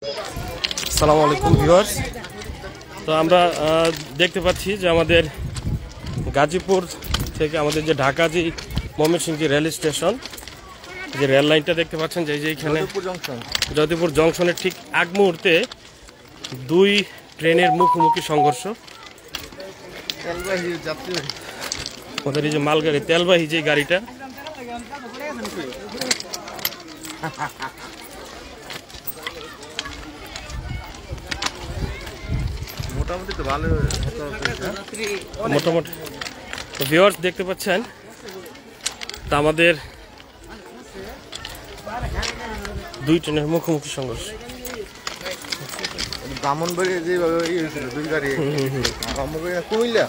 আসসালামু আলাইকুম ভিউয়ার্স। তো আমরা দেখতে পাচ্ছি যে আমাদের গাজীপুর থেকে আমাদের যে ঢাকা যে ময়মনসিংহ যে রেল স্টেশন, যে রেল লাইনটা দেখতে পাচ্ছেন যে এইখানে জয়দেবপুর জংশনের ঠিক আগ মুহূর্তে দুই ট্রেনের মুখোমুখি সংঘর্ষ। ওদের এই যে মালগাড়ি তেলবাহী যে গাড়িটা, মোটামুটি তো ভালো মোটামুটি। তো ভিউয়ার্স দেখতে পাচ্ছেন, তা আমাদের দুই ট্রেনের মুখোমুখি সংঘর্ষ। ব্রাহ্মণবাড়িয়া যেভাবে ইয়ে হয়েছিল দুই গাড়ি, ব্রাহ্মণবাড়িয়া কুমিল্লা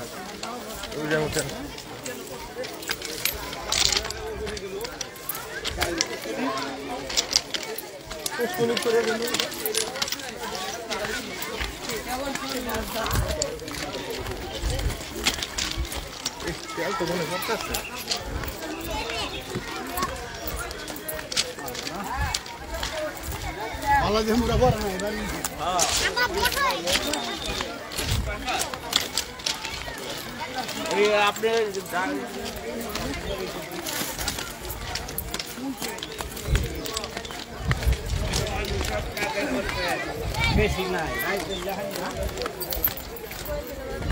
তেল তো মনে করতেছে। আপনি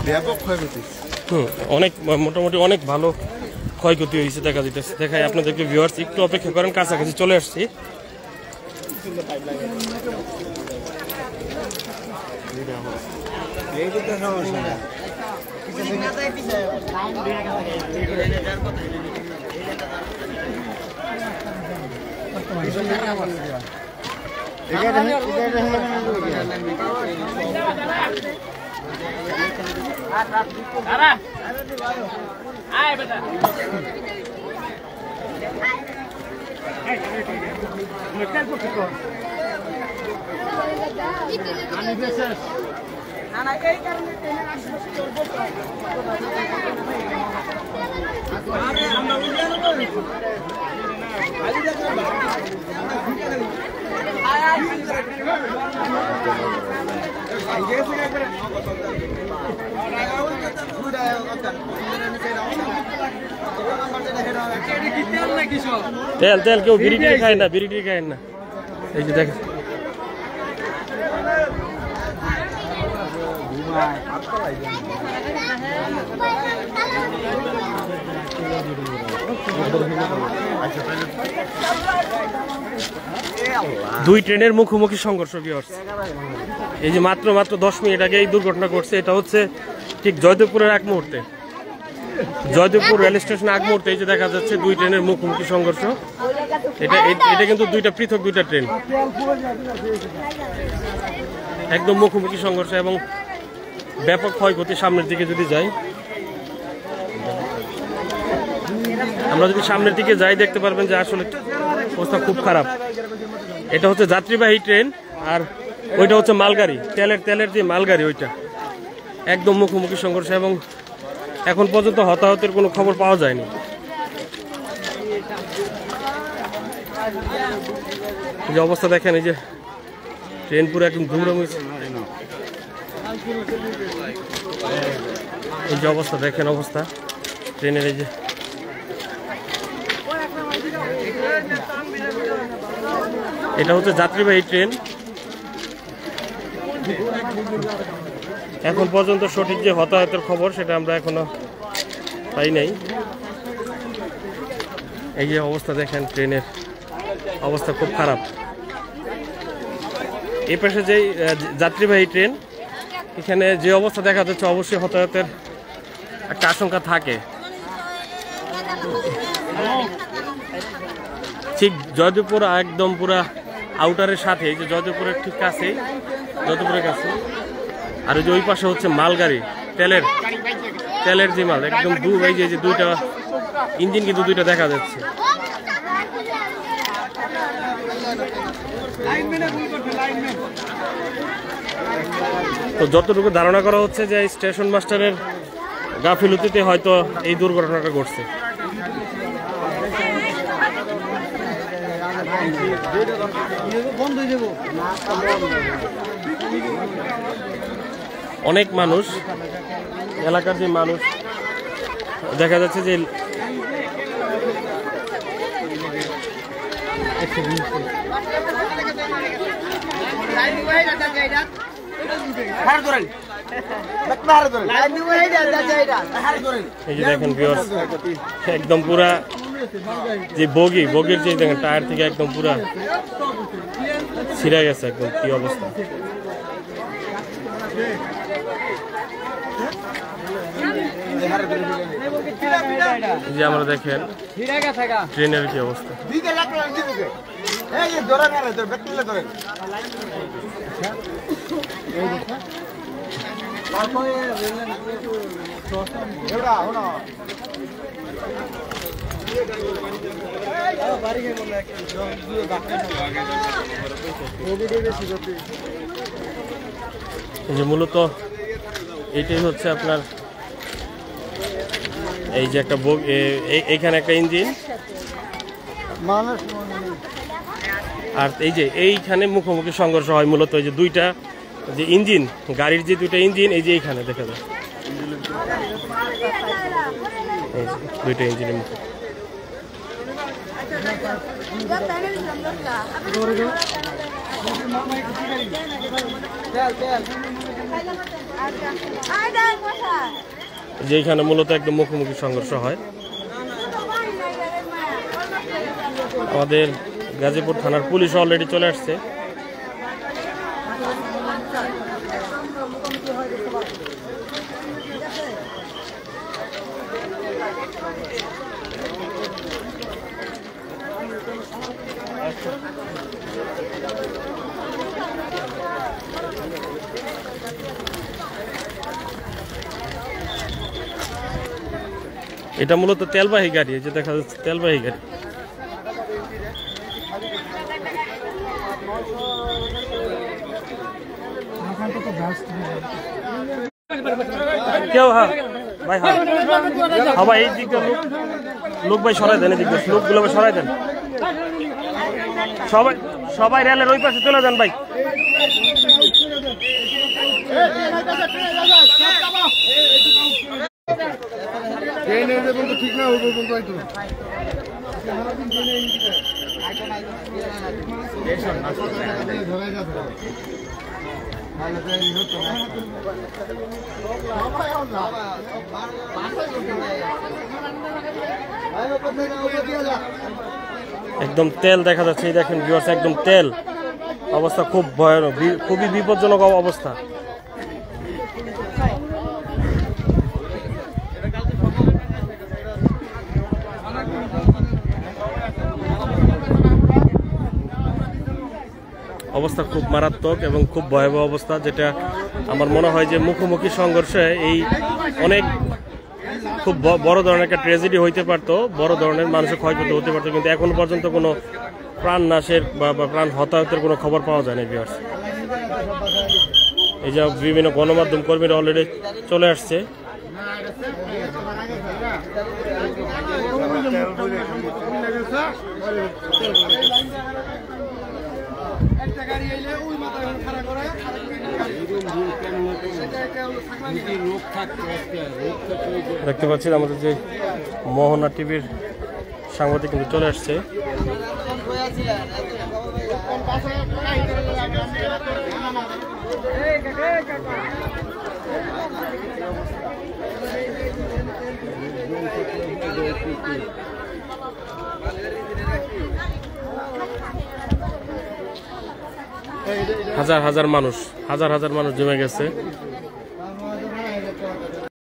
ব্যাপক ক্ষয়ক্ষতি, অনেক মোটামুটি অনেক ভালো ক্ষয়ক্ষতি হয়েছে দেখা যেতেছে। দেখাই আপনাদেরকে ভিউয়ার্স, একটু অপেক্ষা করেন, কাছাকাছি চলে আসছি। তেল তেল কেউ বিড়ি টিড়ি খায় না, বিড়ি টিড়ি খায় না। এই যে দেখেন, দুই ট্রেনের মুখোমুখি সংঘর্ষ। এই যে মাত্র 10 মিনিট আগে এই দুর্ঘটনা ঘটছে। এটা হচ্ছে ঠিক জয়দেবপুরের এক মুহূর্তে, জয়দেবপুর রেল স্টেশন আগ মুহূর্তে এই যে দেখা যাচ্ছে দুই ট্রেনের মুখোমুখি সংঘর্ষ। এটা কিন্তু পৃথক দুইটা ট্রেন, একদম মুখোমুখি সংঘর্ষ এবং ব্যাপক ক্ষয়ক্ষতি। সামনের দিকে যদি যাই, আমরা যদি সামনের দিকে যাই দেখতে পারবেন যে আসলে অবস্থা খুব খারাপ। এটা হচ্ছে যাত্রীবাহী ট্রেন আর ওইটা হচ্ছে মালগাড়ি, তেলের যে মালগাড়ি, ওইটা একদম মুখোমুখি সংঘর্ষ এবং এখন পর্যন্ত হতাহতের কোনো খবর পাওয়া যায়নি। যে অবস্থা দেখেন, এই যে ট্রেন পুরো একদম ধুমরাম হয়েছে। এই যে অবস্থা দেখেন, অবস্থা ট্রেনের। এই যে এটা হচ্ছে যাত্রীবাহী ট্রেন। এখন পর্যন্ত সঠিক যে হতাহতের খবর সেটা আমরা এখনো পাই নাই। এই যে অবস্থা দেখেন, ট্রেনের অবস্থা খুব খারাপ। এই পাশে যে যাত্রীবাহী ট্রেন, এখানে যে অবস্থা দেখা যাচ্ছে অবশ্যই হতাহতের একটা আশঙ্কা থাকে। ঠিক জয়দেবপুর একদম পুরা আউটারের সাথে, এই যে জয়দেবপুরের ঠিক কাছে, জয়দেবপুরের কাছে। আর ওই যে ওই পাশে হচ্ছে মালগাড়ি, তেলের যে মাল, একদম এই যে দুইটা ইঞ্জিন কিন্তু দুইটা দেখা যাচ্ছে। তো যতটুকু ধারণা করা হচ্ছে যে স্টেশন মাস্টারের গাফিলতিতে হয়তো এই দুর্ঘটনাটা ঘটছে। অনেক মানুষ, এলাকার যে মানুষ দেখা যাচ্ছে যে এই যে দেখেন ভিউয়ার্স, একদম পুরা যে বগির যে দেখেন টায়ার থেকে একদম পুরা ছিঁড়ে গেছে, একদম কি অবস্থা। যে আমরা দেখেন ট্রেনের কি অবস্থা। যে মূলত এইটাই হচ্ছে আপনার এই যে একটা এইখানে একটা ইঞ্জিন, আর এই যে এইখানে মুখোমুখি সংঘর্ষ হয় মূলত এই যে দুইটা যে ইঞ্জিন, গাড়ির যে দুইটা ইঞ্জিন, এই যে এইখানে দেখা যায় এই যে দুইটা ইঞ্জিনের মুখে। যেখানে মূলত একদম মুখোমুখি সংঘর্ষ হয়। আমাদের গাজীপুর থানার পুলিশ অলরেডি চলে আসছে। এটা মূলত তেলবাহী গাড়ি, যে দেখা যাচ্ছে তেলবাহী গাড়ি। কেউ হ্যাঁ ভাই, হ্যাঁ হ্যাঁ ভাই, এই দিকটা লোক ভাই সরাই দেন, এই দিকটা লোকগুলো সরাই দেন, সবাই রেলের ওই পাশে চলে যান ভাই। ঠিক না একদম তেল দেখা যাচ্ছে, এই দেখেন ভিউয়ার্স, একদম তেল অবস্থা, খুব ভয়ানক, খুবই বিপজ্জনক অবস্থা। অবস্থা খুব মারাত্মক এবং খুব ভয়াবহ অবস্থা, যেটা আমার মনে হয় যে মুখোমুখি সংঘর্ষে এই অনেক খুব বড় ধরনের একটা ট্র্যাজেডি হইতে পারতো, বড় ধরনের মানুষের ক্ষয়ক্ষতি হতে পারতো, কিন্তু এখনো পর্যন্ত কোনো প্রাণ নাশের বা প্রাণ হতাহতের কোনো খবর পাওয়া যায় না ভিউয়ার্স। এই যে বিভিন্ন গণমাধ্যম কর্মীরা অলরেডি চলে আসছে। দেখতে পাচ্ছি আমাদের যে মোহনা টিভির সাংবাদিক কিন্তু চলে আসছে। হাজার হাজার মানুষ জমে গেছে।